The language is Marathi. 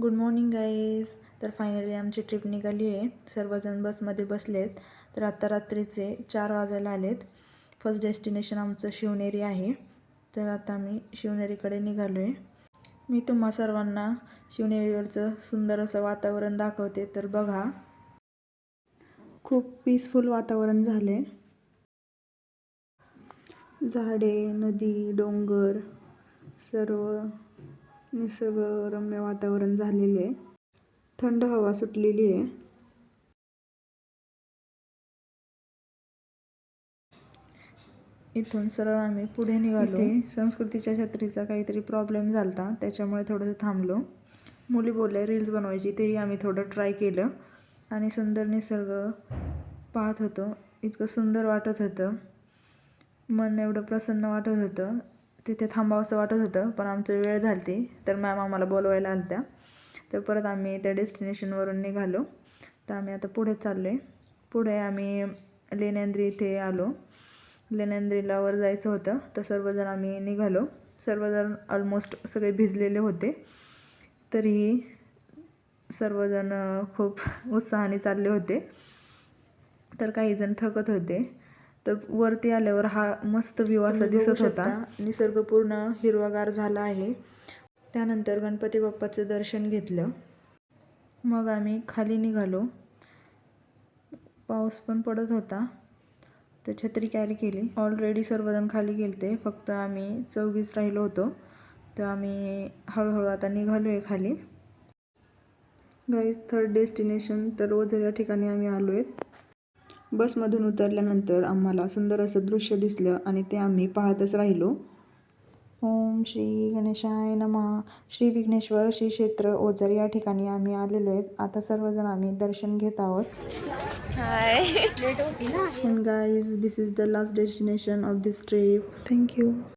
Good morning guys. तर फायनली आमची ट्रिप निघाली आहे. सर्वजण बसमध्ये बसलेत. तर आत्ता रात्रीचे 4 वाजायला आलेत. फर्स्ट डेस्टिनेशन आमचं शिवनेरी आहे. तर आता आम्ही शिवनेरीकडे निघालो आहे. मी तुम्हा सर्वांना शिवनेरीवरचं सुंदर असं वातावरण दाखवते. तर बघा, खूप पीसफुल वातावरण झाले. झाडे, नदी, डोंगर, सर्व निसर्गरम्य वातावरण झालेले आहे. थंड हवा सुटलेली आहे. इथून सरळ आम्ही पुढे निघालो. इथे संस्कृतीच्या छत्रीचा काहीतरी प्रॉब्लेम झाला, त्याच्यामुळे थोडंसं थांबलो. मुली बोलल्या रील्स बनवायची, तेही आम्ही थोडं ट्राय केलं आणि सुंदर निसर्ग पाहत होतो. इतकं सुंदर वाटत होतं, मन एवढं प्रसन्न वाटत होतं. तिथे थांबावंसं वाटत होतं, पण आमची वेळ झाली तर मॅम आम्हाला बोलवायला आल्या. तर परत आम्ही त्या डेस्टिनेशनवरून निघालो. तर आम्ही आता पुढे चाललो आहे. पुढे आम्ही लेण्याद्री इथे आलो. लेण्याद्रीला वर जायचं होतं, तर सर्वजण आम्ही निघालो. सर्वजण ऑलमोस्ट सगळे भिजलेले होते, तरीही सर्वजण खूप उत्साहाने चालले होते. तर काहीजण थकत होते. तर वरती आल्यावर हा मस्त व्ह्यू असा दिसत होता. निसर्ग पूर्ण हिरवागार झाला आहे. त्यानंतर गणपती बाप्पाचं दर्शन घेतलं. मग आम्ही खाली निघालो. पाऊस पण पडत होता, तर छत्री कॅरी केली. ऑलरेडी सर्वजण खाली गेलते, फक्त आम्ही 4 राहिलो होतो. तर आम्ही हळूहळू आता निघालो आहे खाली. गाईज, थर्ड डेस्टिनेशन तर ओझर या ठिकाणी आम्ही आलो आहेत. बसमधून उतरल्यानंतर आम्हाला सुंदर असं दृश्य दिसलं आणि ते आम्ही पाहतच राहिलो. ओम श्री गणेशाय नमः. श्री विघ्नेश्वर श्री क्षेत्र ओझर या ठिकाणी आम्ही आलेलो आहेत. आता सर्वजण आम्ही दर्शन घेत आहोत. And guys, this is the last destination of this trip. Thank you.